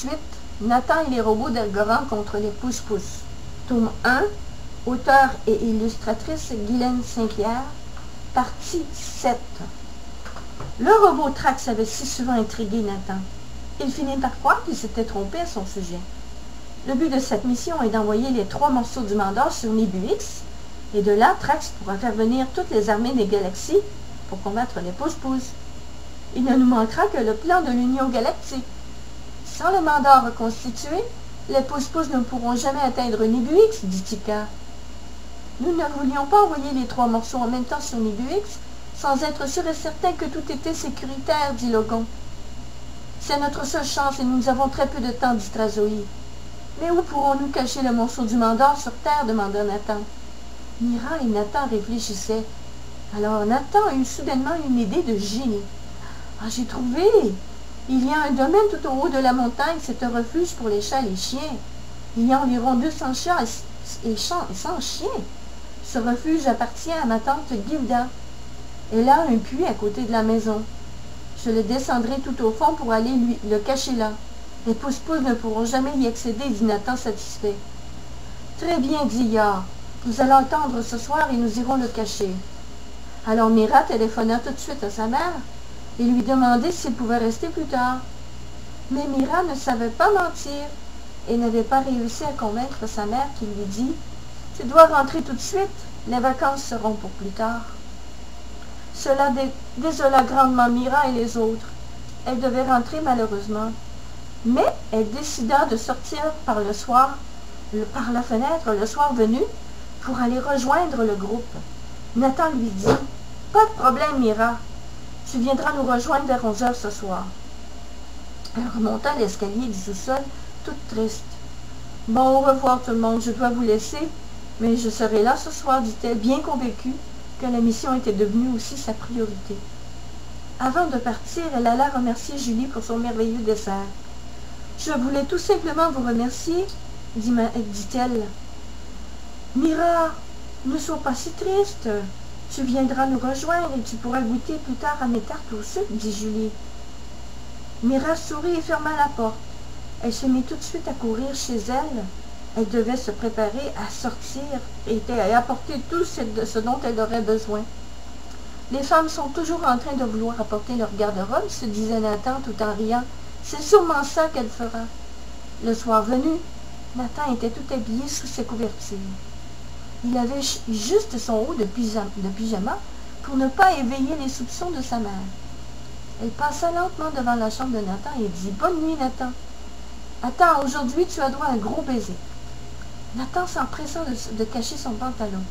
suite, Nathan et les robots d'Algorand contre les pousse-pousse. Tome 1, auteur et illustratrice Guylaine Saint-Pierre, partie 7. Le robot Trax avait si souvent intrigué Nathan. Il finit par croire qu'il s'était trompé à son sujet. Le but de cette mission est d'envoyer les 3 morceaux du Mandor sur Nibu-X, et de là, Trax pourra faire venir toutes les armées des galaxies pour combattre les pousse-pousse. Il ne nous manquera que le plan de l'Union galactique. Sans le Mandor reconstitué, les pousse-pousse ne pourront jamais atteindre Nibu-X, dit Tika. Nous ne voulions pas envoyer les 3 morceaux en même temps sur Nibu-X sans être sûr et certain que tout était sécuritaire, dit Logan. C'est notre seule chance et nous avons très peu de temps, dit Trazoi. Mais où pourrons-nous cacher le morceau du Mandor sur Terre, demanda Nathan. Mira et Nathan réfléchissaient. Alors Nathan eut soudainement une idée de génie. « Ah, j'ai trouvé! Il y a un domaine tout au haut de la montagne, c'est un refuge pour les chats et les chiens. Il y a environ 200 chats et 100 chiens. Ce refuge appartient à ma tante Gilda. Elle a un puits à côté de la maison. Je le descendrai tout au fond pour aller le cacher là. Les pousse-pousse ne pourront jamais y accéder, dit Nathan satisfait. Très bien, dit Yar. Nous allons attendre ce soir et nous irons le cacher. Alors Mira téléphona tout de suite à sa mère et lui demandait s'il pouvait rester plus tard. Mais Mira ne savait pas mentir et n'avait pas réussi à convaincre sa mère qui lui dit « Tu dois rentrer tout de suite, les vacances seront pour plus tard. » Cela désola grandement Mira et les autres. Elle devait rentrer malheureusement. Mais elle décida de sortir par la fenêtre le soir venu pour aller rejoindre le groupe. Nathan lui dit « Pas de problème, Mira. Tu viendras nous rejoindre vers 11 heures ce soir. » Elle remonta l'escalier du sous-sol, toute triste. « Bon, au revoir tout le monde, je dois vous laisser, mais je serai là ce soir, dit-elle, bien convaincue que la mission était devenue aussi sa priorité. Avant de partir, elle alla remercier Julie pour son merveilleux dessert. « Je voulais tout simplement vous remercier, dit-elle. « Mira, ne sois pas si triste. Tu viendras nous rejoindre et tu pourras goûter plus tard à mes tartes au sucre, dit Julie. » Mira sourit et ferma la porte. Elle se mit tout de suite à courir chez elle. Elle devait se préparer à sortir et à apporter tout ce dont elle aurait besoin. Les femmes sont toujours en train de vouloir apporter leur garde-robe, se disait Nathan tout en riant. C'est sûrement ça qu'elle fera. Le soir venu, Nathan était tout habillé sous ses couvertures. Il avait juste son haut de pyjama pour ne pas éveiller les soupçons de sa mère. Elle passa lentement devant la chambre de Nathan et dit « Bonne nuit, Nathan. Attends, aujourd'hui tu as droit à un gros baiser. » Nathan s'empressa de cacher son pantalon.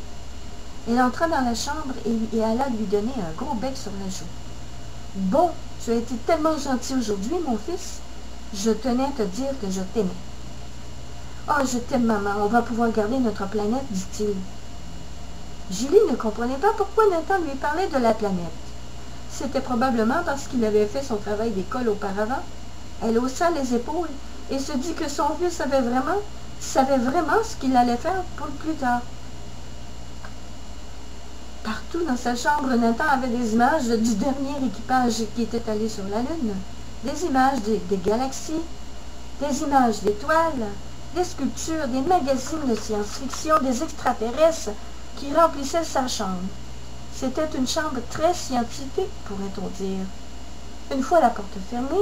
Elle entra dans la chambre et alla lui donner un gros bec sur la joue. « Bon, tu as été tellement gentil aujourd'hui, mon fils. Je tenais à te dire que je t'aimais. »« Oh, je t'aime, maman. On va pouvoir garder notre planète, dit-il. » Julie ne comprenait pas pourquoi Nathan lui parlait de la planète. C'était probablement parce qu'il avait fait son travail d'école auparavant. Elle haussa les épaules et se dit que son fils savait vraiment ce qu'il allait faire pour plus tard. Partout dans sa chambre, Nathan avait des images du dernier équipage qui était allé sur la Lune, des images des galaxies, des images d'étoiles, des sculptures, des magazines de science-fiction, des extraterrestres qui remplissaient sa chambre. C'était une chambre très scientifique, pourrait-on dire. Une fois la porte fermée,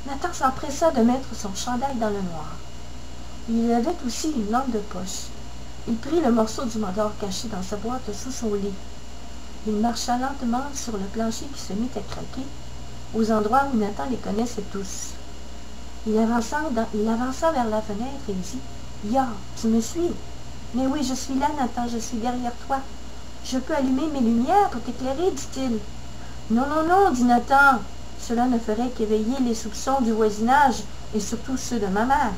Nathan s'empressa de mettre son chandail dans le noir. Il avait aussi une lampe de poche. Il prit le morceau du Mandor caché dans sa boîte sous son lit. Il marcha lentement sur le plancher qui se mit à craquer, aux endroits où Nathan les connaissait tous. Il avança vers la fenêtre et dit « Ya, tu me suis? »« Mais oui, je suis là, Nathan, je suis derrière toi. Je peux allumer mes lumières pour t'éclairer, dit-il. »« Non, non, non, dit Nathan. Cela ne ferait qu'éveiller les soupçons du voisinage et surtout ceux de ma mère. »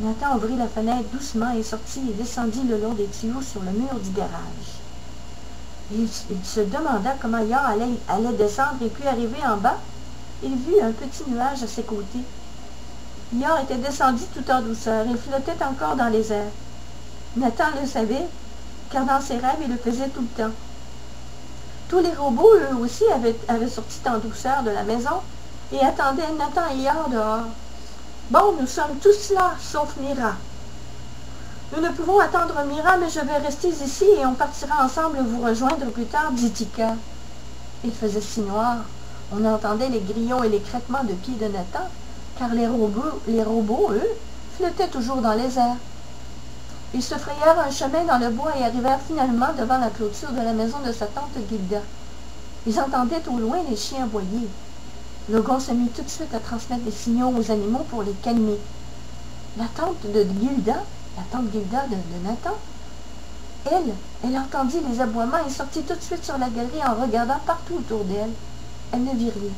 Nathan ouvrit la fenêtre doucement et sortit et descendit le long des tuyaux sur le mur du garage. Il se demanda comment Yar allait descendre et puis arriver en bas, il vit un petit nuage à ses côtés. Yar était descendu tout en douceur et flottait encore dans les airs. Nathan le savait, car dans ses rêves, il le faisait tout le temps. Tous les robots, eux aussi, avaient sorti en douceur de la maison et attendaient Nathan et Yar dehors. Bon, nous sommes tous là, sauf Mira. Nous ne pouvons attendre Mira, mais je vais rester ici et on partira ensemble vous rejoindre plus tard, dit Tika. Il faisait si noir. On entendait les grillons et les craquements de pieds de Nathan, car les robots, eux, flottaient toujours dans les airs. Ils se frayèrent un chemin dans le bois et arrivèrent finalement devant la clôture de la maison de sa tante Gilda. Ils entendaient au loin les chiens aboyer. Logan se mit tout de suite à transmettre des signaux aux animaux pour les calmer. La tante de Gilda, la tante Gilda de Nathan, elle entendit les aboiements et sortit tout de suite sur la galerie en regardant partout autour d'elle. Elle ne vit rien.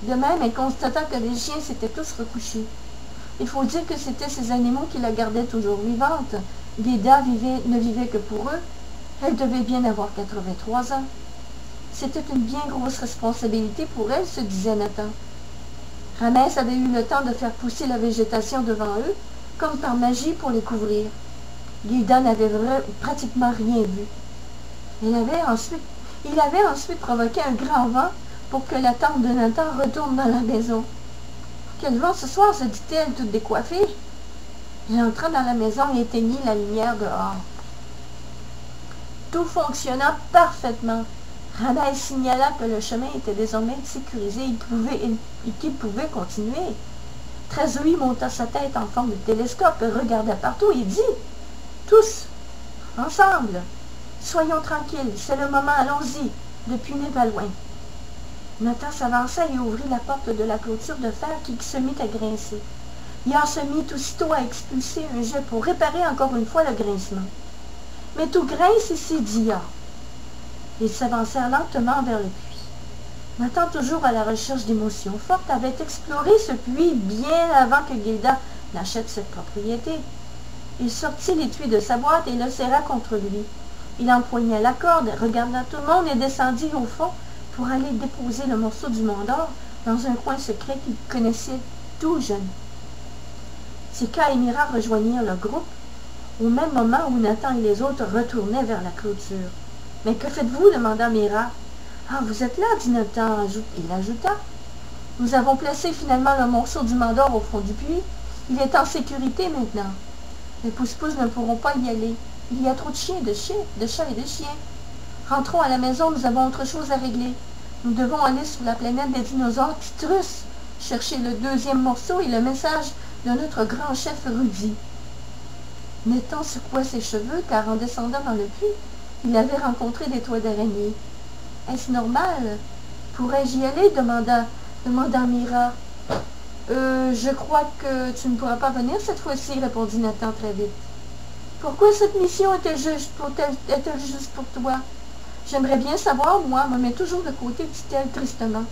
De même, elle constata que les chiens s'étaient tous recouchés. Il faut dire que c'étaient ces animaux qui la gardaient toujours vivante. Gilda ne vivait que pour eux. Elle devait bien avoir 83 ans. C'était une bien grosse responsabilité pour elle, se disait Nathan. Ramès avait eu le temps de faire pousser la végétation devant eux, comme par magie pour les couvrir. Gilda n'avait pratiquement rien vu. Il avait ensuite provoqué un grand vent pour que la tante de Nathan retourne dans la maison. « Quel vent ce soir » se dit-elle, toute décoiffée. Il entra dans la maison et éteignit la lumière dehors. Tout fonctionna parfaitement. Ramès signala que le chemin était désormais sécurisé et qu'il pouvait continuer. Trésouille monta sa tête en forme de télescope et regarda partout et dit « Tous, ensemble, soyons tranquilles, c'est le moment, allons-y, depuis n'est pas loin. » Nathan s'avança et ouvrit la porte de la clôture de fer qui se mit à grincer. Yor se mit aussitôt à expulser un jet pour réparer encore une fois le grincement. « Mais tout grince ici, dit Yor. » Ils s'avancèrent lentement vers le puits. Nathan, toujours à la recherche d'émotions fortes, avait exploré ce puits bien avant que Gilda n'achète cette propriété. Il sortit l'étui de sa boîte et le serra contre lui. Il empoigna la corde, regarda tout le monde et descendit au fond pour aller déposer le morceau du Mont d'Or dans un coin secret qu'il connaissait tout jeune. Tika et Mira rejoignirent le groupe au même moment où Nathan et les autres retournaient vers la clôture. « Mais que faites-vous » demanda Mira. « Ah, vous êtes là, dit Nathan. » Il ajouta. « Nous avons placé finalement le morceau du Mont d'Or au fond du puits. Il est en sécurité maintenant. Les pousse-pousse ne pourront pas y aller. Il y a trop de chiens, de chats et de chiens. Rentrons à la maison, nous avons autre chose à régler. Nous devons aller sur la planète des dinosaures Titrus, chercher le deuxième morceau et le message de notre grand chef Rudy. » Nathan secoua ses cheveux, car en descendant dans le puits, il avait rencontré des toiles d'araignée. « Est-ce normal? Pourrais-je y aller? » demanda Mira. « Je crois que tu ne pourras pas venir cette fois-ci, » répondit Nathan très vite. « Pourquoi cette mission est-elle juste pour toi? J'aimerais bien savoir, moi, me mets toujours de côté, dit-elle tristement.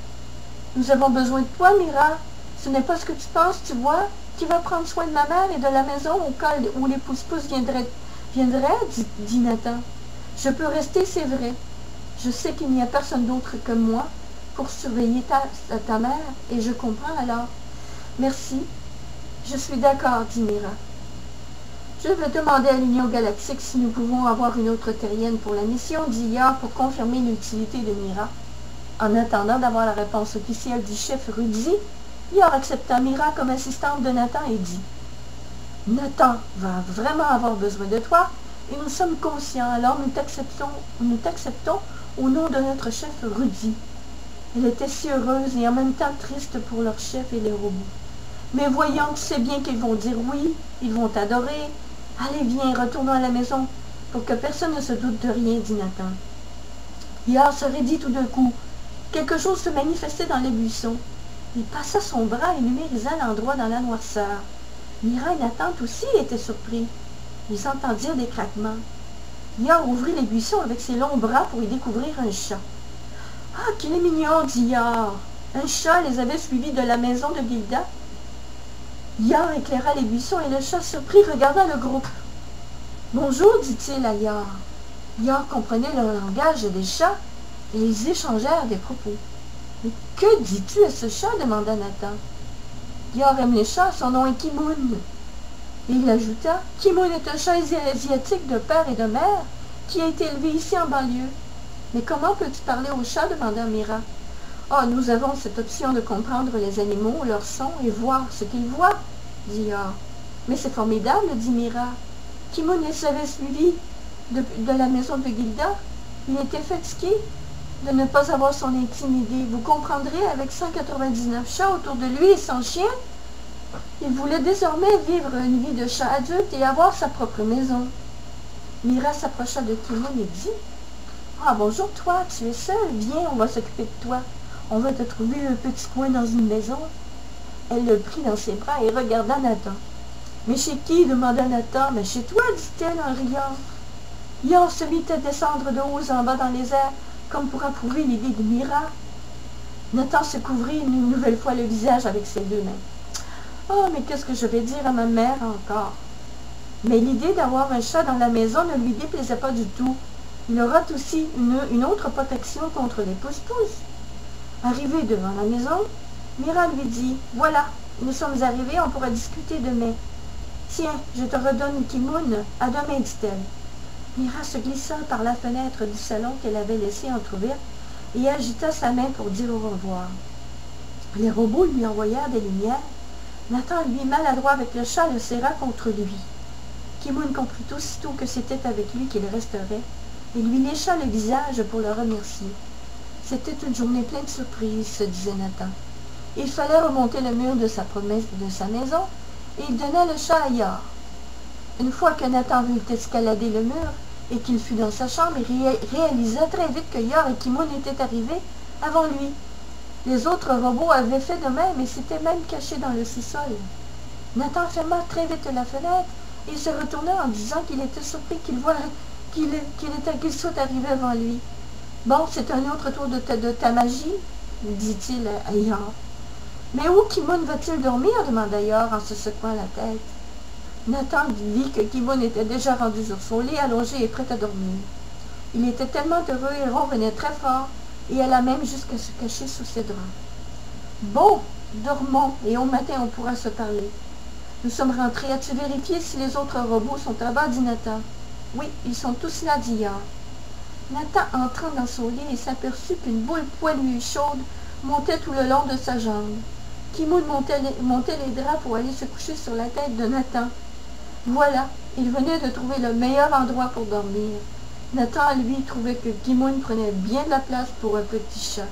Nous avons besoin de toi, Mira. Ce n'est pas ce que tu penses, tu vois. Qui va prendre soin de ma mère et de la maison au cas où les pousse-pousse viendraient, dit Nathan. Je peux rester, c'est vrai. Je sais qu'il n'y a personne d'autre que moi pour surveiller ta mère, et je comprends alors. Merci. Je suis d'accord, dit Mira. Je vais demander à l'Union Galactique si nous pouvons avoir une autre terrienne pour la mission, dit Yor pour confirmer l'utilité de Mira. En attendant d'avoir la réponse officielle du chef Rudy, Yor accepta Mira comme assistante de Nathan et dit « Nathan va vraiment avoir besoin de toi, et nous sommes conscients, alors nous t'acceptons au nom de notre chef Rudy. » Elle était si heureuse et en même temps triste pour leur chef et les robots. « Mais voyons, tu sais bien qu'ils vont dire oui, ils vont t'adorer. Allez, viens, retournons à la maison, pour que personne ne se doute de rien, dit Nathan. » Yor se raidit tout d'un coup. Quelque chose se manifestait dans les buissons. Il passa son bras et numérisa l'endroit dans la noirceur. Mira et Nathan aussi étaient surpris. Ils entendirent des craquements. Yor ouvrit les buissons avec ses longs bras pour y découvrir un chat. « Ah, qu'il est mignon !» dit Yor. Un chat les avait suivis de la maison de Gilda. Yor éclaira les buissons et le chat surpris regarda le groupe. « Bonjour » dit-il à Yor. Yor comprenait le langage des chats et ils échangèrent des propos. « Mais que dis-tu à ce chat » demanda Nathan. Yor aime les chats, son nom est Kimoun. Et il ajouta, « Kimoun est un chat asiatique de père et de mère qui a été élevé ici en banlieue. »« Mais comment peux-tu parler au chat » demanda Mira. « Ah, nous avons cette option de comprendre les animaux, leurs sons et voir ce qu'ils voient, dit Yor. Mais c'est formidable, dit Mira. Kimoun les avait suivis de la maison de Gilda. Il était fatigué de ne pas avoir son intimidé. Vous comprendrez, avec 199 chats autour de lui et son chien, il voulait désormais vivre une vie de chat adulte et avoir sa propre maison. Mira s'approcha de Kimoun et dit « Ah, bonjour toi, tu es seul, viens, on va s'occuper de toi. On va te trouver un petit coin dans une maison. » Elle le prit dans ses bras et regarda Nathan. « Mais chez qui ?» demanda Nathan. « Mais chez toi, dit-elle en riant. » Yor se mit à descendre de haut en bas dans les airs, comme pour approuver l'idée de Mira. Nathan se couvrit une nouvelle fois le visage avec ses deux mains. « Oh, mais qu'est-ce que je vais dire à ma mère encore ?» Mais l'idée d'avoir un chat dans la maison ne lui déplaisait pas du tout. Il aura aussi une autre protection contre les pousse-pousse. Arrivé devant la maison, Mira lui dit « Voilà, nous sommes arrivés, on pourra discuter demain. »« Tiens, je te redonne Kimoun, à demain, dit-elle. » Mira se glissa par la fenêtre du salon qu'elle avait laissée entrouverte et agita sa main pour dire au revoir. Les robots lui envoyèrent des lumières. Nathan, lui, maladroit avec le chat, le serra contre lui. Kimoun comprit aussitôt que c'était avec lui qu'il resterait et lui lécha le visage pour le remercier. C'était une journée pleine de surprises, se disait Nathan. Il fallait remonter le mur de sa maison et il donna le chat à Yor. Une fois que Nathan vit escalader le mur et qu'il fut dans sa chambre, il réalisa très vite que Yor et Kimoun étaient arrivés avant lui. Les autres robots avaient fait de même et s'étaient même cachés dans le sous-sol. Nathan ferma très vite la fenêtre et se retourna en disant qu'il était surpris qu'il soit arrivé avant lui. « Bon, c'est un autre tour de ta magie, dit-il à Yor. « Mais où Kimoun va-t-il dormir ?» demanda Yor en se secouant la tête. Nathan vit que Kimoun était déjà rendu sur son lit, allongé et prêt à dormir. Il était tellement heureux et ronronnait très fort, et alla même jusqu'à se cacher sous ses draps. « Bon, dormons, et au matin on pourra se parler. Nous sommes rentrés. As-tu vérifié si les autres robots sont à bas, dit Nathan. Oui, ils sont tous là, dit Yor. Nathan entra dans son lit et s'aperçut qu'une boule poilue et chaude montait tout le long de sa jambe. Kimoun montait les draps pour aller se coucher sur la tête de Nathan. Voilà, il venait de trouver le meilleur endroit pour dormir. Nathan, lui, trouvait que Kimoun prenait bien de la place pour un petit chat.